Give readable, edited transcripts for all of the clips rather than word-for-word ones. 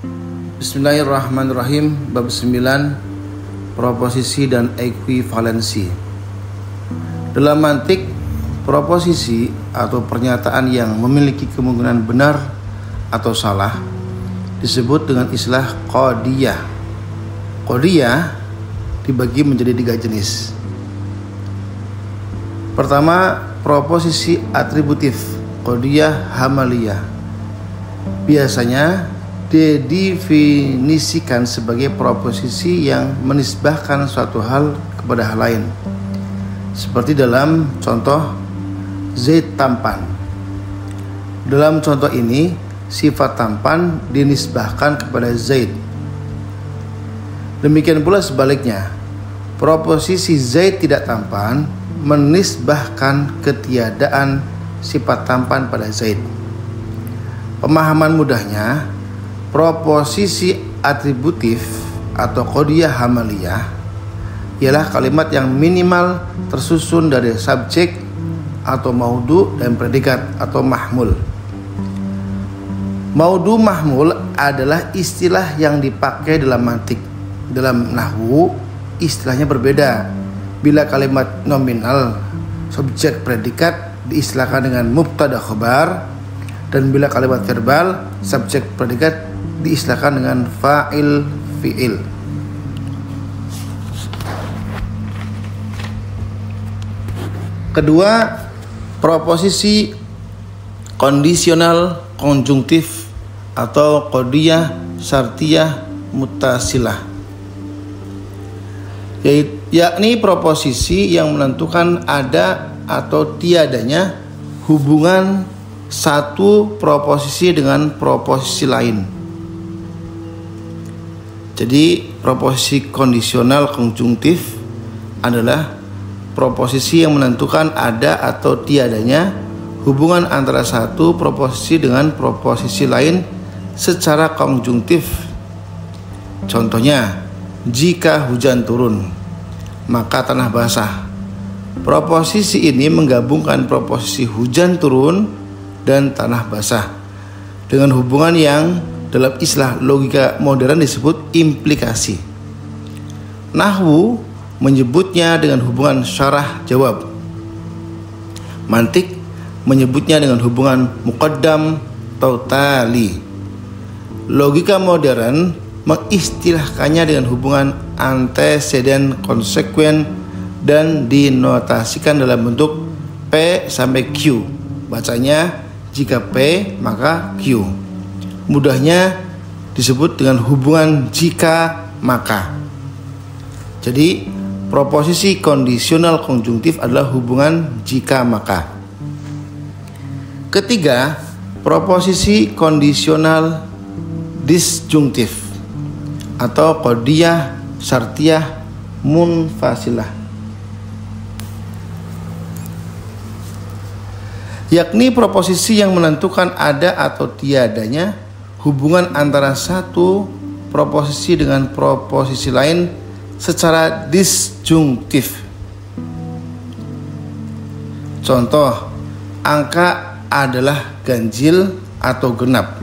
Bismillahirrahmanirrahim. Bab 9, proposisi dan ekuivalensi. Dalam mantik, proposisi atau pernyataan yang memiliki kemungkinan benar atau salah disebut dengan istilah qadiyah. Qadiyah dibagi menjadi 3 jenis. Pertama, proposisi atributif, qadiyah hamaliyah. Biasanya didefinisikan sebagai proposisi yang menisbahkan suatu hal kepada hal lain. Seperti dalam contoh Zaid tampan. Dalam contoh ini, sifat tampan dinisbahkan kepada Zaid. Demikian pula sebaliknya, proposisi Zaid tidak tampan menisbahkan ketiadaan sifat tampan pada Zaid. Pemahaman mudahnya, proposisi atributif atau qadiyah hamaliyah ialah kalimat yang minimal tersusun dari subjek atau maudu dan predikat atau mahmul. Maudu mahmul adalah istilah yang dipakai dalam mantik. Dalam nahwu, istilahnya berbeda. Bila kalimat nominal subjek predikat diistilahkan dengan mubtada khobar, dan bila kalimat verbal subjek predikat diistilahkan dengan fa'il fi'il. Kedua, proposisi kondisional konjungtif atau qadiyah syartiyah muttasilah, yakni proposisi yang menentukan ada atau tiadanya hubungan satu proposisi dengan proposisi lain. Jadi proposisi kondisional konjungtif adalah proposisi yang menentukan ada atau tiadanya hubungan antara satu proposisi dengan proposisi lain secara konjungtif. Contohnya, jika hujan turun, maka tanah basah. Proposisi ini menggabungkan proposisi hujan turun dan tanah basah dengan hubungan yang dalam istilah logika modern disebut implikasi. Nahwu menyebutnya dengan hubungan syarah jawab. Mantik menyebutnya dengan hubungan muqaddam atau tali. Logika modern mengistilahkannya dengan hubungan antecedent konsekuen dan dinotasikan dalam bentuk P sampai Q. Bacanya jika P maka Q. Mudahnya disebut dengan hubungan jika maka. Jadi proposisi kondisional konjungtif adalah hubungan jika maka. Ketiga, proposisi kondisional disjungtif atau qadiyah syartiyah munfasilah, yakni proposisi yang menentukan ada atau tiadanya hubungan antara satu proposisi dengan proposisi lain secara disjungtif. Contoh, angka adalah ganjil atau genap.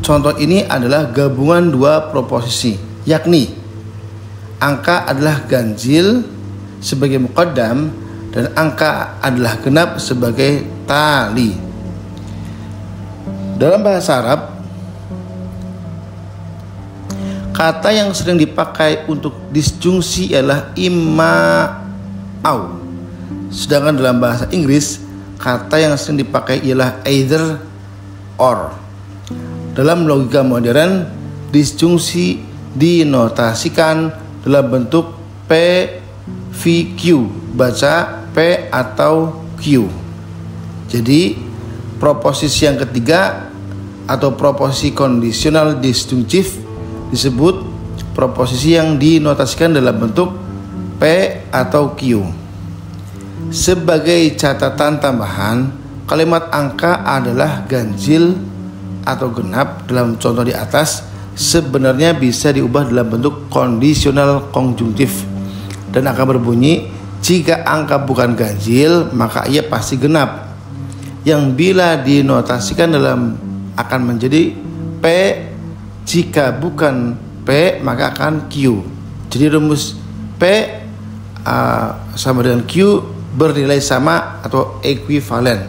Contoh ini adalah gabungan dua proposisi, yakni angka adalah ganjil sebagai muqaddam dan angka adalah genap sebagai tali. Dalam bahasa Arab, kata yang sering dipakai untuk disjungsi ialah imma au. Sedangkan dalam bahasa Inggris, kata yang sering dipakai ialah either or. Dalam logika modern, disjungsi dinotasikan dalam bentuk P V Q, baca P atau Q. Jadi proposisi yang ketiga atau proposisi kondisional disjungtif disebut proposisi yang dinotasikan dalam bentuk P atau Q. Sebagai catatan tambahan, kalimat angka adalah ganjil atau genap dalam contoh di atas sebenarnya bisa diubah dalam bentuk kondisional konjungtif dan akan berbunyi, jika angka bukan ganjil maka ia pasti genap, yang bila dinotasikan dalam akan menjadi P Jika bukan P maka akan Q. Jadi rumus P sama dengan Q bernilai sama atau ekuivalen.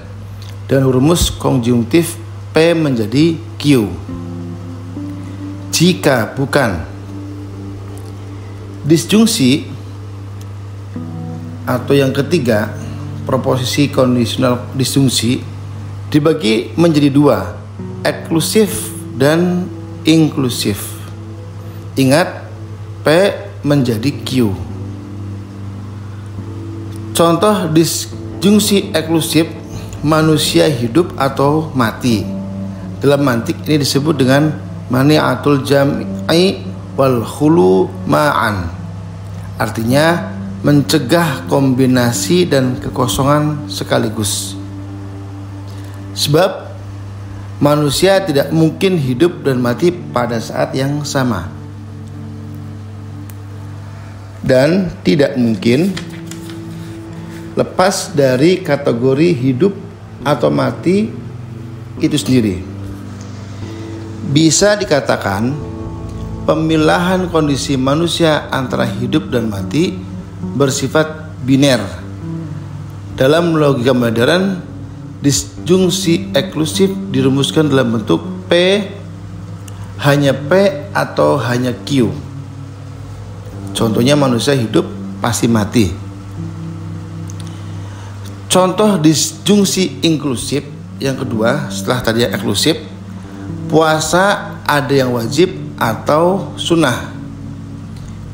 Dan rumus konjungtif P menjadi Q. Jika bukan. Disjungsi atau yang ketiga, proposisi kondisional disjungsi dibagi menjadi dua, eksklusif dan inklusif. Ingat, P menjadi Q. Contoh disjungsi eksklusif, manusia hidup atau mati. Dalam mantik ini disebut dengan mani'atul jam'i wal khulu ma'an. Artinya mencegah kombinasi dan kekosongan sekaligus. Sebab manusia tidak mungkin hidup dan mati pada saat yang sama. Dan tidak mungkin lepas dari kategori hidup atau mati itu sendiri. Bisa dikatakan pemilahan kondisi manusia antara hidup dan mati bersifat biner. Dalam logika modern, disjungsi eksklusif dirumuskan dalam bentuk P, hanya P atau hanya Q. Contohnya manusia hidup pasti mati. Contoh disjungsi inklusif yang kedua setelah tadi yang eksklusif, puasa ada yang wajib atau sunnah.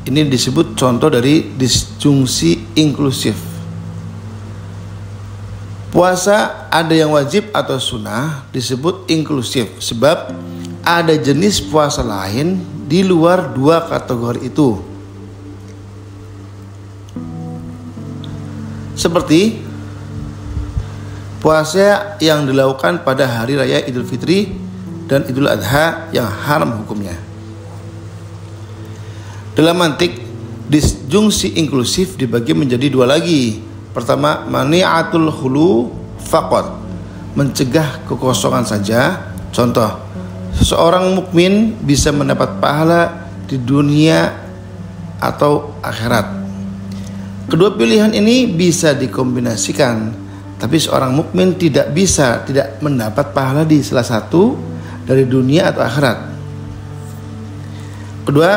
Ini disebut contoh dari disjungsi inklusif. Puasa ada yang wajib atau sunnah disebut inklusif sebab ada jenis puasa lain di luar dua kategori itu. Seperti puasa yang dilakukan pada hari raya Idul Fitri dan Idul Adha yang haram hukumnya. Dalam mantik, disjungsi inklusif dibagi menjadi dua lagi. Pertama, mani'atul khulu faqat, mencegah kekosongan saja. Contoh, seseorang mukmin bisa mendapat pahala di dunia atau akhirat. Kedua pilihan ini bisa dikombinasikan, tapi seorang mukmin tidak mendapat pahala di salah satu dari dunia atau akhirat. Kedua,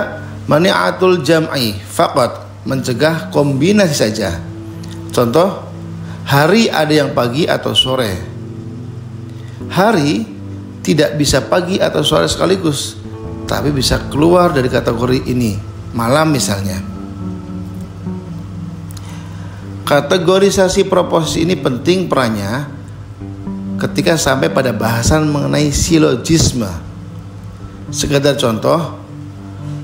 mani'atul jam'i faqat, mencegah kombinasi saja. Contoh, hari ada yang pagi atau sore. Hari tidak bisa pagi atau sore sekaligus, tapi bisa keluar dari kategori ini, malam misalnya. Kategorisasi proposisi ini penting perannya ketika sampai pada bahasan mengenai silogisme. Sekedar contoh,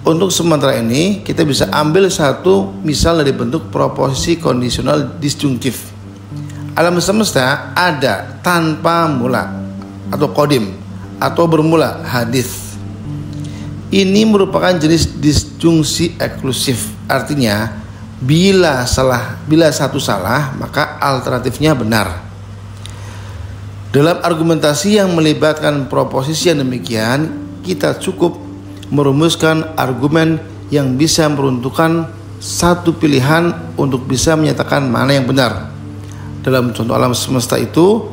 untuk sementara ini kita bisa ambil satu misal dari bentuk proposisi kondisional disjungtif. Alam semesta ada tanpa mula atau kodim atau bermula hadis. Ini merupakan jenis disjungsi eksklusif. Artinya bila satu salah maka alternatifnya benar. Dalam argumentasi yang melibatkan proposisi yang demikian, kita cukup merumuskan argumen yang bisa meruntuhkan satu pilihan untuk bisa menyatakan mana yang benar. Dalam contoh alam semesta itu,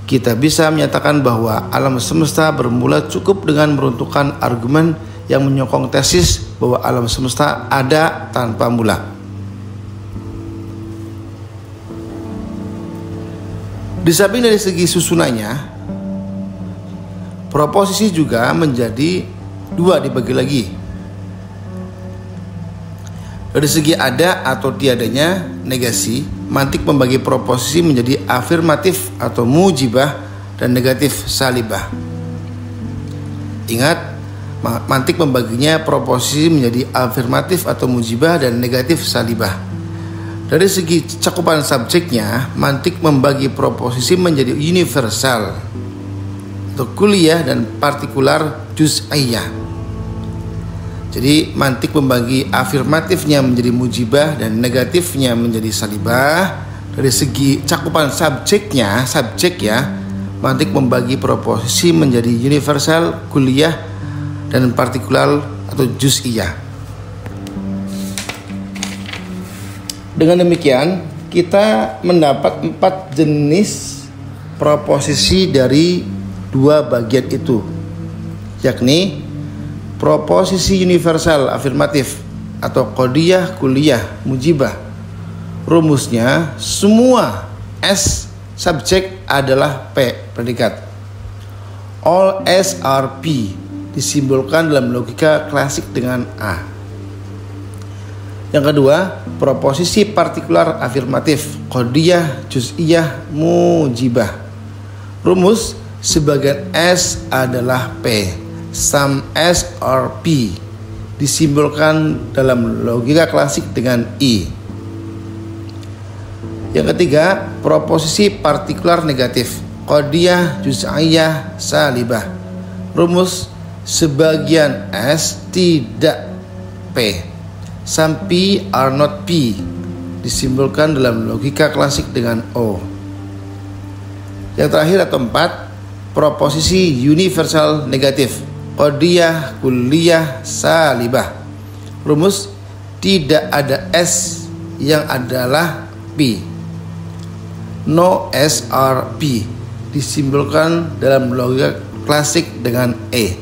kita bisa menyatakan bahwa alam semesta bermula cukup dengan meruntuhkan argumen yang menyokong tesis bahwa alam semesta ada tanpa mula. Di samping dari segi susunannya, proposisi juga menjadi dua dibagi lagi. Dari segi ada atau tiadanya negasi, mantik membagi proposisi menjadi afirmatif atau mujibah dan negatif salibah. Ingat, mantik membaginya proposisi menjadi afirmatif atau mujibah dan negatif salibah. Dari segi cakupan subjeknya, mantik membagi proposisi menjadi universal atau kuliah dan partikular juz'iyah. Jadi mantik membagi afirmatifnya menjadi mujibah dan negatifnya menjadi salibah. Dari segi cakupan subjeknya, mantik membagi proposisi menjadi universal, kuliah, dan partikular atau juz'iyah. Dengan demikian, kita mendapat 4 jenis proposisi dari 2 bagian itu, yakni proposisi universal afirmatif atau qadiyah kulliyah mujibah. Rumusnya, semua S subjek adalah P predikat. All S are P disimbolkan dalam logika klasik dengan A. Yang kedua, proposisi partikular afirmatif qadiyah juz'iyah mujibah. Rumus, sebagian S adalah P, some S are P disimbolkan dalam logika klasik dengan I. Yang ketiga, proposisi partikular negatif qadiyah juz'iyah salibah. Rumus, sebagian S tidak P, some P are not P disimbolkan dalam logika klasik dengan O. Yang terakhir atau 4, proposisi universal negatif qadiyah kulliyah salibah. Rumus, tidak ada S yang adalah P, no S are P disimbolkan dalam logika klasik dengan E.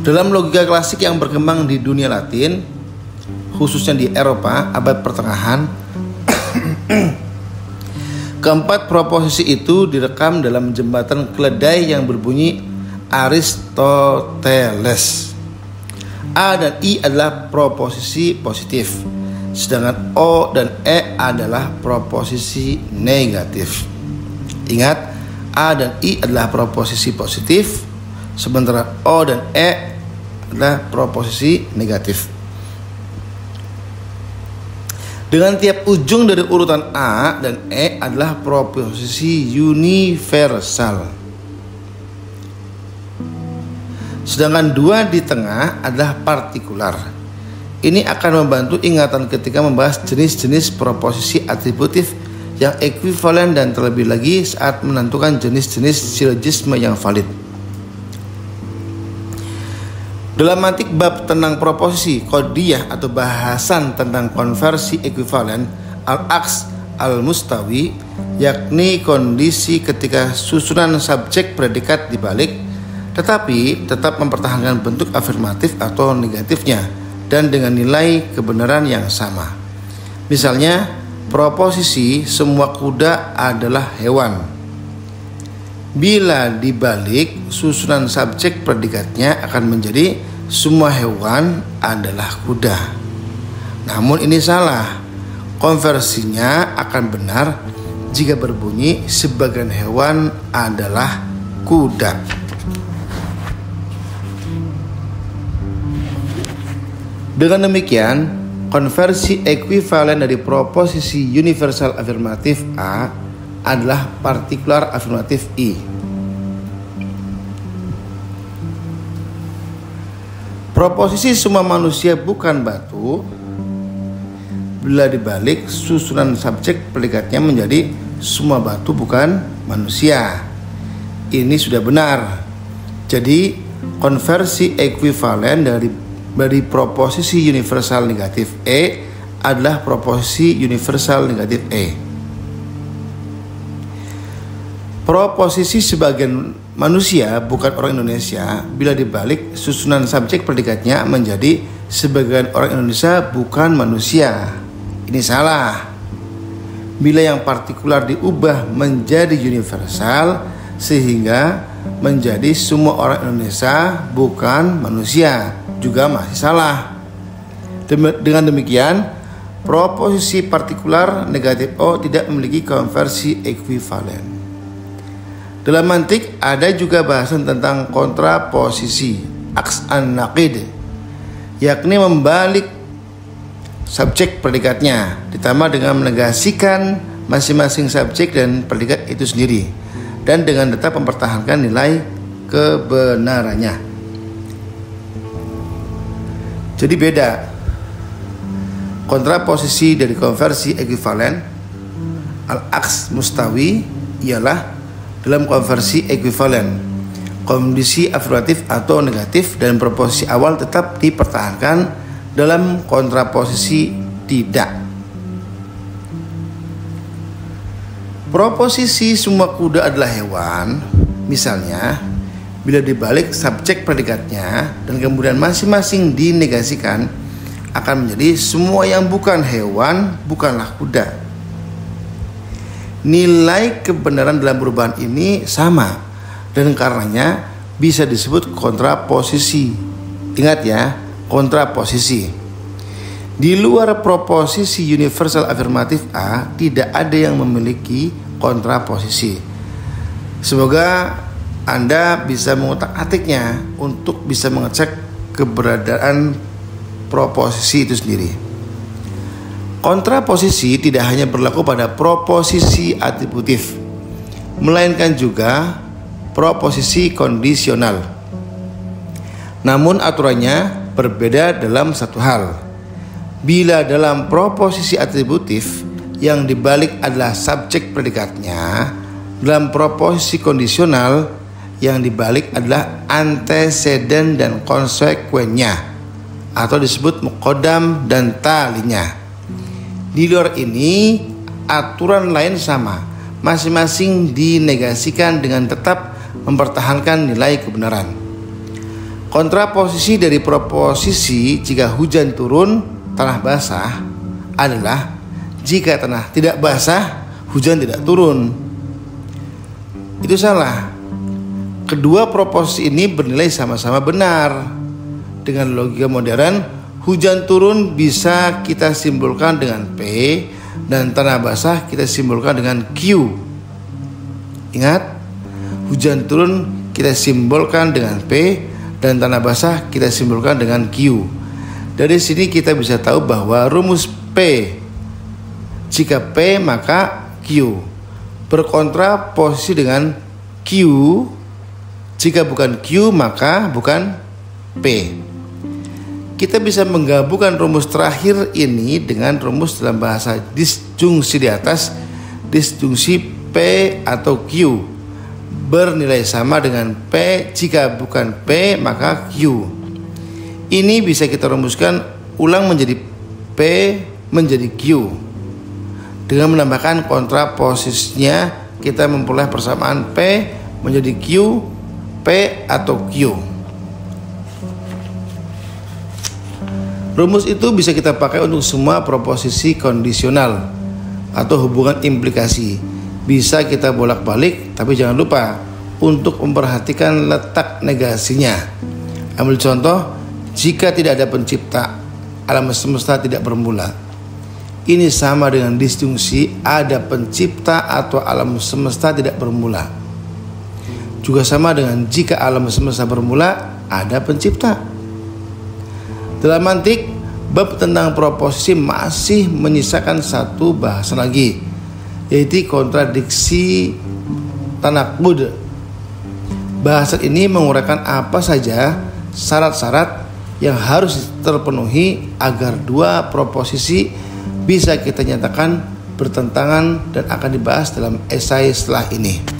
Dalam logika klasik yang berkembang di dunia Latin, khususnya di Eropa abad pertengahan, keempat proposisi itu direkam dalam jembatan keledai yang berbunyi Aristoteles. A dan I adalah proposisi positif, sedangkan O dan E adalah proposisi negatif. Ingat, A dan I adalah proposisi positif, sementara O dan E adalah proposisi negatif. Dengan tiap ujung dari urutan A dan E adalah proposisi universal, sedangkan 2 di tengah adalah partikular. Ini akan membantu ingatan ketika membahas jenis-jenis proposisi atributif yang ekuivalen dan terlebih lagi saat menentukan jenis-jenis silogisme yang valid. Dalam mantik bab tentang proposisi qadiyah atau bahasan tentang konversi ekuivalen al-aks al-mustawi, yakni kondisi ketika susunan subjek predikat dibalik tetapi tetap mempertahankan bentuk afirmatif atau negatifnya dan dengan nilai kebenaran yang sama. Misalnya, proposisi semua kuda adalah hewan. Bila dibalik, susunan subjek predikatnya akan menjadi semua hewan adalah kuda. Namun ini salah. Konversinya akan benar jika berbunyi sebagian hewan adalah kuda. Dengan demikian, konversi ekuivalen dari proposisi universal afirmatif A adalah partikular afirmatif I. Proposisi semua manusia bukan batu, bila dibalik susunan subjek predikatnya menjadi semua batu bukan manusia. Ini sudah benar. Jadi konversi ekuivalen dari proposisi universal negatif E adalah proposisi universal negatif E. Proposisi sebagian manusia bukan orang Indonesia bila dibalik susunan subjek predikatnya menjadi sebagian orang Indonesia bukan manusia. Ini salah. Bila yang partikular diubah menjadi universal sehingga menjadi semua orang Indonesia bukan manusia, juga masih salah. Dengan demikian, proposisi partikular negatif O tidak memiliki konversi ekuivalen. Dalam mantik ada juga bahasan tentang kontraposisi aks an-naqid, yakni membalik subjek predikatnya ditambah dengan menegasikan masing-masing subjek dan predikat itu sendiri dan dengan tetap mempertahankan nilai kebenarannya. Jadi beda kontraposisi dari konversi ekuivalen Al-aks mustawi ialah dalam konversi ekuivalen, kondisi afirmatif atau negatif dan proposisi awal tetap dipertahankan dalam kontraposisi tidak. Proposisi semua kuda adalah hewan, misalnya bila dibalik subjek predikatnya dan kemudian masing-masing dinegasikan, akan menjadi semua yang bukan hewan bukanlah kuda. Nilai kebenaran dalam perubahan ini sama dan karenanya bisa disebut kontraposisi. Ingat ya, kontraposisi. Di luar proposisi universal afirmatif A tidak ada yang memiliki kontraposisi. Semoga Anda bisa mengutak-atiknya untuk bisa mengecek keberadaan proposisi itu sendiri. Kontraposisi tidak hanya berlaku pada proposisi atributif, melainkan juga proposisi kondisional. Namun aturannya berbeda dalam satu hal. Bila dalam proposisi atributif yang dibalik adalah subjek predikatnya, dalam proposisi kondisional yang dibalik adalah anteseden dan konsekuennya, atau disebut muqaddam dan talinya. Di luar ini aturan lain sama, masing-masing dinegasikan dengan tetap mempertahankan nilai kebenaran. Kontraposisi dari proposisi jika hujan turun tanah basah adalah jika tanah tidak basah hujan tidak turun. Itu salah. Kedua proposisi ini bernilai sama-sama benar. Dengan logika modern, hujan turun bisa kita simbolkan dengan P dan tanah basah kita simbolkan dengan Q. Ingat, hujan turun kita simbolkan dengan P dan tanah basah kita simbolkan dengan Q. Dari sini kita bisa tahu bahwa rumus P, jika P maka Q, berkontraposisi dengan Q, jika bukan Q maka bukan P. Kita bisa menggabungkan rumus terakhir ini dengan rumus dalam bahasa disjungsi di atas, disjungsi P atau Q bernilai sama dengan P, jika bukan P maka Q. Ini bisa kita rumuskan ulang menjadi P menjadi Q. Dengan menambahkan kontraposisinya kita memperoleh persamaan P menjadi Q, P atau Q. Rumus itu bisa kita pakai untuk semua proposisi kondisional atau hubungan implikasi. Bisa kita bolak-balik, tapi jangan lupa untuk memperhatikan letak negasinya. Ambil contoh, jika tidak ada pencipta, alam semesta tidak bermula. Ini sama dengan disjungsi ada pencipta atau alam semesta tidak bermula. Juga sama dengan jika alam semesta bermula, ada pencipta. Dalam mantik, bab tentang proposisi masih menyisakan satu bahasan lagi, yaitu kontradiksi tanakud. Bahasan ini menguraikan apa saja syarat-syarat yang harus terpenuhi agar dua proposisi bisa kita nyatakan bertentangan dan akan dibahas dalam esai setelah ini.